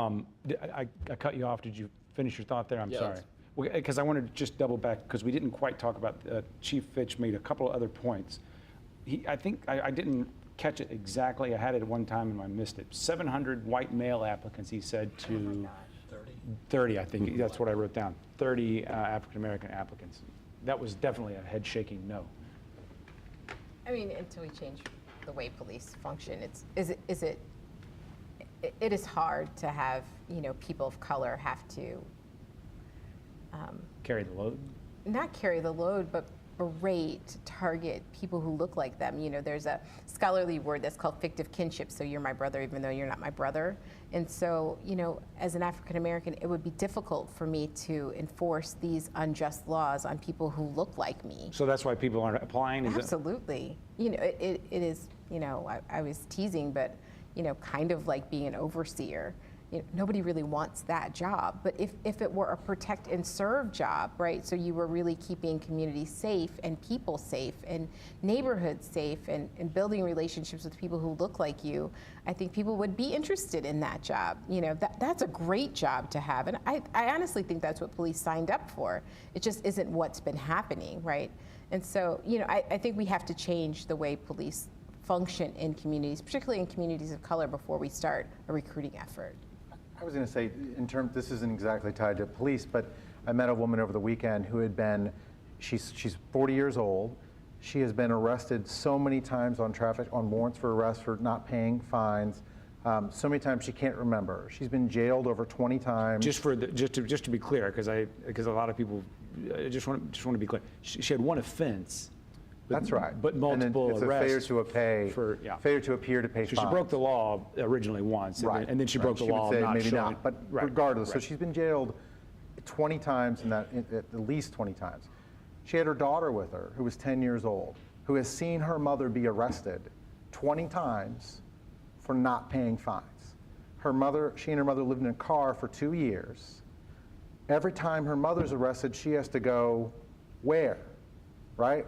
I cut you off. Did you finish your thought there? I'm Yeah, sorry. Because I wanted to just double back, because we didn't quite talk about, Chief Fitch made a couple of other points. I think I didn't catch it exactly. I had it at one time and I missed it. 700 white male applicants, he said, to 30, I think. That's what I wrote down. 30 African-American applicants. That was definitely a head-shaking no. I mean, until we change the way police function, it is hard to have, people of color have to Carry the load? not carry the load, but berate, target people who look like them. There's a scholarly word that's called fictive kinship. So you're my brother, even though you're not my brother. And so, as an African American, it would be difficult for me to enforce these unjust laws on people who look like me. So that's why people aren't applying? Absolutely. It is, I was teasing, but, kind of like being an overseer. Nobody really wants that job. But if it were a protect and serve job, right? So you were really keeping communities safe and people safe and neighborhoods safe and building relationships with people who look like you, I think people would be interested in that job. That's a great job to have. And I honestly think that's what police signed up for. It just isn't what's been happening, right? And so, I think we have to change the way police function in communities, particularly in communities of color, before we start a recruiting effort. I was going to say, this isn't exactly tied to police, but I met a woman over the weekend who had been, she's 40 years old. She has been arrested so many times on warrants for arrest for not paying fines. So many times she can't remember. She's been jailed over 20 times. Just to be clear, because a lot of people, I just want to be clear. She had one offense. That's right. But multiple it's arrests. Failure to appear to pay fines. She broke the law originally once, right. and then she broke the law. Would say not maybe showing, not, but regardless. So she's been jailed 20 times, at least 20 times. She had her daughter with her, who was 10 years old, who has seen her mother be arrested 20 times for not paying fines. She and her mother lived in a car for 2 years. Every time her mother's arrested, she has to go, where? Right?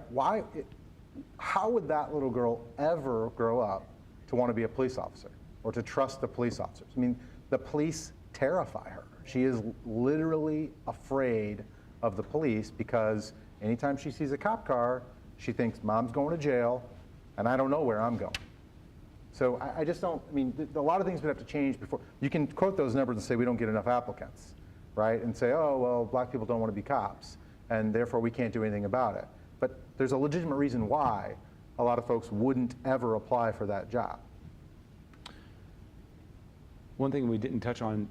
How would that little girl ever grow up to want to be a police officer or to trust the police officers? I mean, the police terrify her. She is literally afraid of the police because anytime she sees a cop car, she thinks mom's going to jail and I don't know where I'm going. So I just don't, a lot of things would have to change before. You can quote those numbers and say we don't get enough applicants, right? And say, oh, well, black people don't want to be cops and therefore we can't do anything about it. But there's a legitimate reason why a lot of folks wouldn't ever apply for that job. One thing we didn't touch on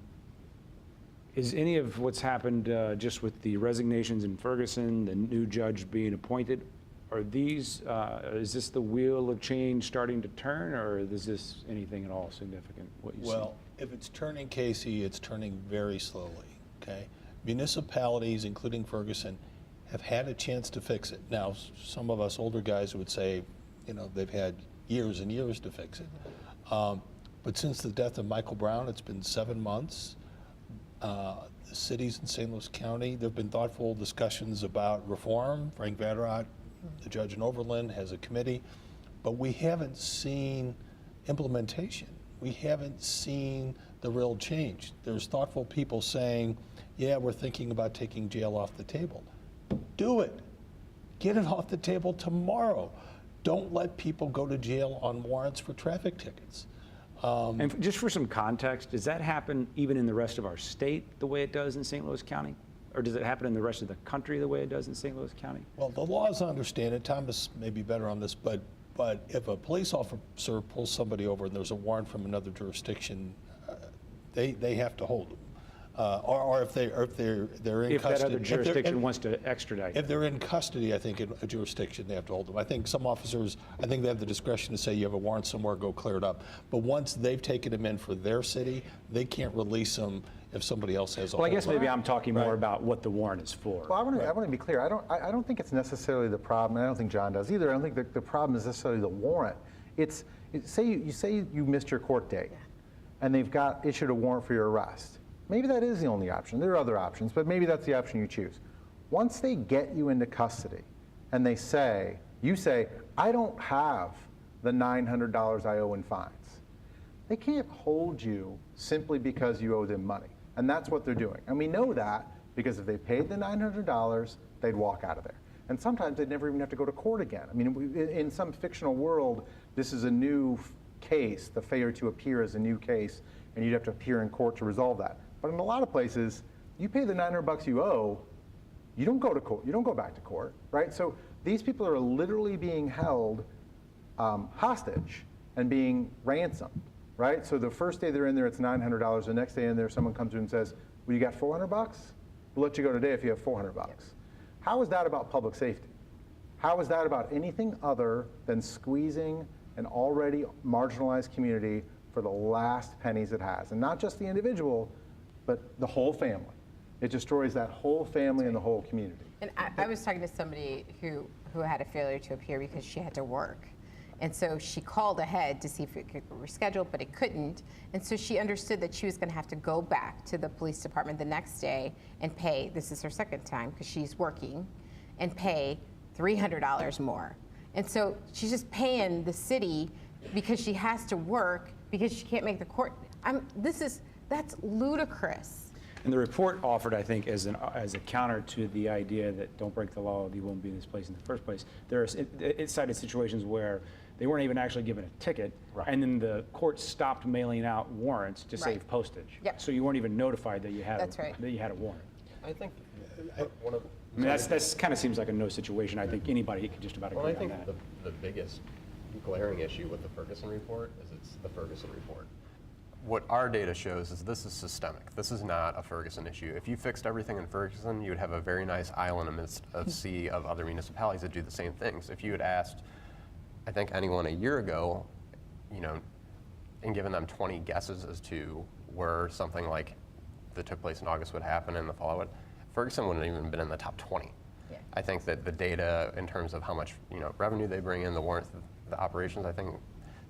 is any of what's happened just with the resignations in Ferguson, the new judge being appointed. Are these, is this the wheel of change starting to turn, or is this anything at all significant, what you see? Well, if it's turning, Casey, it's turning very slowly, okay? Municipalities, including Ferguson, have had a chance to fix it. Now, some of us older guys would say, they've had years and years to fix it. But since the death of Michael Brown, it's been 7 months. The cities in St. Louis County, there have been thoughtful discussions about reform. Frank Vanderot, the judge in Overland, has a committee. But we haven't seen implementation. We haven't seen the real change. There's thoughtful people saying, yeah, we're thinking about taking jail off the table. Do it. Get it off the table tomorrow. Don't let people go to jail on warrants for traffic tickets. And just for some context, does that happen even in the rest of our state the way it does in St. Louis County? Or does it happen in the rest of the country the way it does in St. Louis County? Well, the laws understand it. Thomas may be better on this, but if a police officer pulls somebody over and there's a warrant from another jurisdiction, they have to hold them. Or if they're in custody. If that other jurisdiction wants to extradite. If they're in custody, I think in a jurisdiction they have to hold them. I think some officers, they have the discretion to say you have a warrant somewhere, go clear it up. But once they've taken them in for their city, they can't release them if somebody else has a hold. Well, I guess maybe I'm talking more about what the warrant is for. Well, I want to be clear. I don't think it's necessarily the problem, and I don't think John does either. I don't think the problem is necessarily the warrant. Say you missed your court date, and they've issued a warrant for your arrest. Maybe that is the only option. There are other options, but maybe that's the option you choose. Once they get you into custody and you say, I don't have the $900 I owe in fines. They can't hold you simply because you owe them money. And that's what they're doing. And we know that because if they paid the $900, they'd walk out of there. And sometimes they'd never even have to go to court again. I mean, in some fictional world, this is a new case. The failure to appear is a new case, and you'd have to appear in court to resolve that. But in a lot of places, you pay the $900 you owe, you don't go to court, you don't go back to court, right? So these people are literally being held hostage and being ransomed, right? So the first day they're in there, it's $900. The next day in there, someone comes in and says, well, you got $400? We'll let you go today if you have $400. How is that about public safety? How is that about anything other than squeezing an already marginalized community for the last pennies it has? And not just the individual, but the whole family. It destroys that whole family and the whole community. And I was talking to somebody who had a failure to appear because she had to work. And so she called ahead to see if it could reschedule, but it couldn't. And so she understood that she was going to have to go back to the police department the next day and pay, this is her second time because she's working, and pay $300 more. And so she's just paying the city because she has to work because she can't make the court. That's ludicrous. And the report offered, I think, as a counter to the idea that don't break the law, you won't be in this place in the first place. It cited situations where they weren't even actually given a ticket, and then the court stopped mailing out warrants to save postage. Yep. So you weren't even notified that you had that you had a warrant. I think one of I mean, that's kind of seems like a no situation. I think anybody could just about agree well, I on think that. the biggest glaring issue with the Ferguson report is it's the Ferguson report. What our data shows is this is systemic. This is not a Ferguson issue. If you fixed everything in Ferguson, you would have a very nice island amidst a sea of other municipalities that do the same things. If you had asked, I think, anyone a year ago, and given them 20 guesses as to where something like that took place in August would happen and the fallout, Ferguson wouldn't have even been in the top 20. Yeah. I think that the data in terms of how much revenue they bring in, the warrants, the operations, I think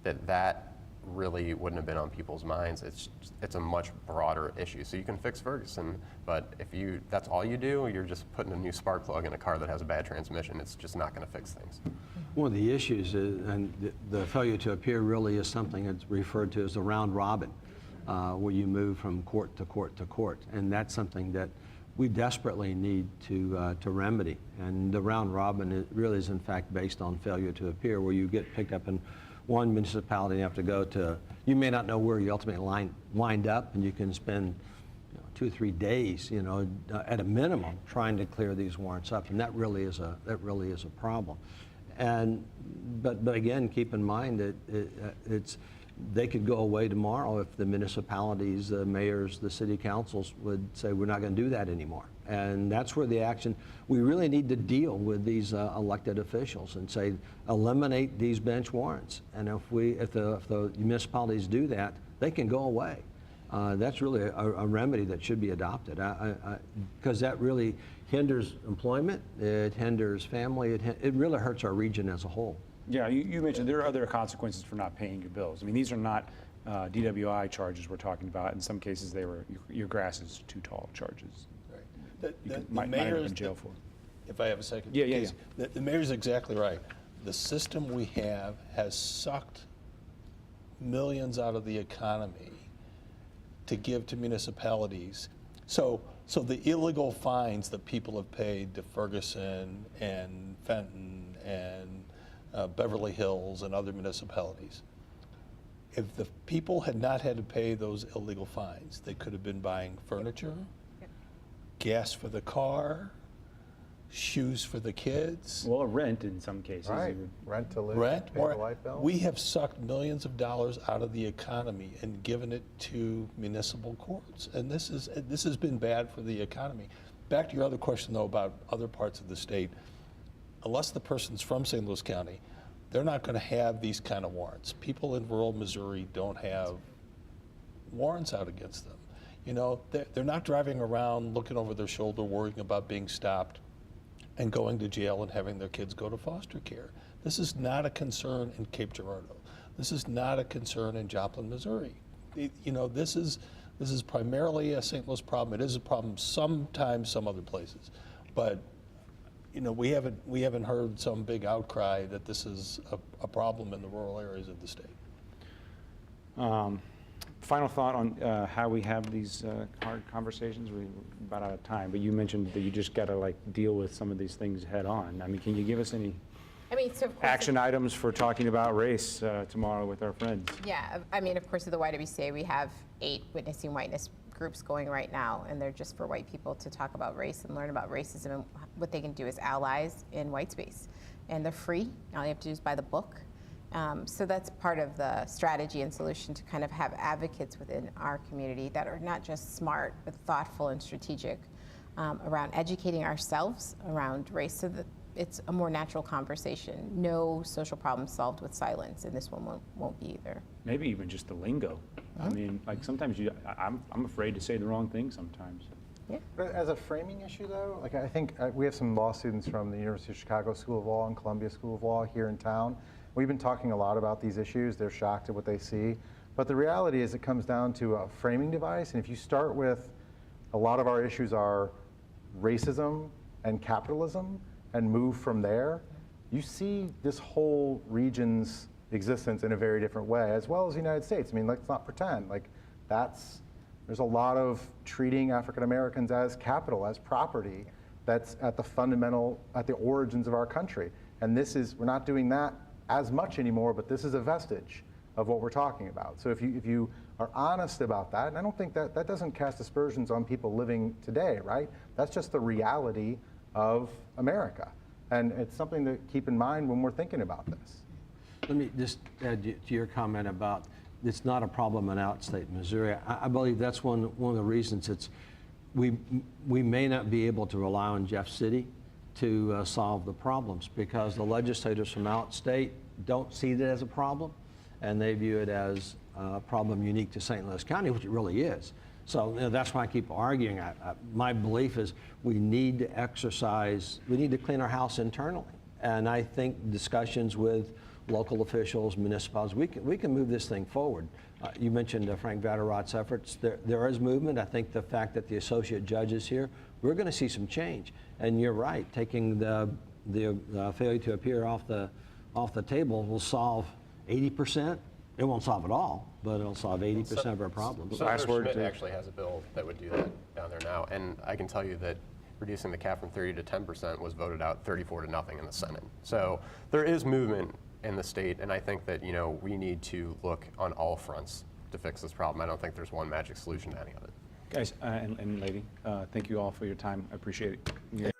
that really wouldn't have been on people's minds. It's a much broader issue. So you can fix Ferguson, but if that's all you do, you're just putting a new spark plug in a car that has a bad transmission. It's just not going to fix things. One of the issues is, and the failure to appear really is something that's referred to as a round robin, where you move from court to court to court, and that's something that we desperately need to remedy. And the round robin really is in fact based on failure to appear, where you get picked up in one municipality and you have to go to, you may not know where you ultimately wind up, and you can spend 2 or 3 days, at a minimum, trying to clear these warrants up, and that really is a problem. But again, keep in mind that they could go away tomorrow if the municipalities, the mayors, the city councils would say we're not going to do that anymore. And that's where the action, we really need to deal with these elected officials and say eliminate these bench warrants. And if the municipalities do that, they can go away. That's really a remedy that should be adopted, because that really hinders employment, it hinders family, it really hurts our region as a whole. Yeah, you mentioned there are other consequences for not paying your bills. I mean, these are not DWI charges we're talking about. In some cases, they were your grass is too tall charges. Right. The might end up mayor's in jail for. If I have a second. Yeah. Casey, the mayor's exactly right. The system we have has sucked millions out of the economy to give to municipalities. So the illegal fines that people have paid to Ferguson and Fenton and Beverly Hills and other municipalities, if the people had not had to pay those illegal fines, they could have been buying furniture, gas for the car, shoes for the kids. Well, a rent in some cases. Right, rent to live, Rent, pay the light bill. we have sucked millions of dollars out of the economy and given it to municipal courts, and this has been bad for the economy. Back to your other question, though, about other parts of the state. Unless the person's from St. Louis County, they're not going to have these kind of warrants. People in rural Missouri don't have warrants out against them. They're not driving around looking over their shoulder, worrying about being stopped and going to jail and having their kids go to foster care. This is not a concern in Cape Girardeau. This is not a concern in Joplin, Missouri. This is primarily a St. Louis problem. It is a problem sometimes some other places, but we haven't heard some big outcry that this is a problem in the rural areas of the state. Final thought on how we have these hard conversations? We're about out of time, but you mentioned that you just got to like deal with some of these things head on. I mean, can you give us any I mean, so of course, action items for talking about race tomorrow with our friends? yeah, I mean, of course, at the YWCA, we have 8 Witnessing Whiteness groups going right now, and they're just for white people to talk about race and learn about racism and what they can do as allies in white space. And they're free. All you have to do is buy the book. So that's part of the strategy and solution, to kind of have advocates within our community that are not just smart, but thoughtful and strategic around educating ourselves around race, so that it's a more natural conversation. No social problem solved with silence, and this one won't be either. Maybe even just the lingo. I mean, like sometimes I'm afraid to say the wrong thing sometimes. Yeah. But as a framing issue, though, like I think we have some law students from the University of Chicago School of Law and Columbia School of Law here in town. We've been talking a lot about these issues. They're shocked at what they see. But the reality is it comes down to a framing device. And if you start with, a lot of our issues are racism and capitalism, and move from there, you see this whole region's existence in a very different way, as well as the United States. I mean, let's not pretend. Like, there's a lot of treating African Americans as capital, as property, that's at the origins of our country. And we're not doing that as much anymore, but this is a vestige of what we're talking about. So if you are honest about that, and I don't think that doesn't cast aspersions on people living today, right? That's just the reality of America. And it's something to keep in mind when we're thinking about this. Let me just add to your comment about it's not a problem in outstate Missouri. I believe that's one of the reasons we may not be able to rely on Jeff City to solve the problems, because the legislators from outstate don't see it as a problem, and they view it as a problem unique to St. Louis County, which it really is. So that's why I keep arguing. My belief is we need to clean our house internally. And I think discussions with local officials, municipalities, we can move this thing forward. You mentioned Frank Vatterot's efforts. There is movement. I think the fact that the associate judge is here, we're going to see some change. And you're right, taking the failure to appear off the table will solve 80%. It won't solve it all, but it'll solve 80% of our problems. Senator Schmidt actually has a bill that would do that down there now, and I can tell you that reducing the cap from 30 to 10% was voted out 34 to nothing in the Senate. So there is movement in the state, and I think that we need to look on all fronts to fix this problem. I don't think there's one magic solution to any of it. Guys and lady, thank you all for your time. I appreciate it.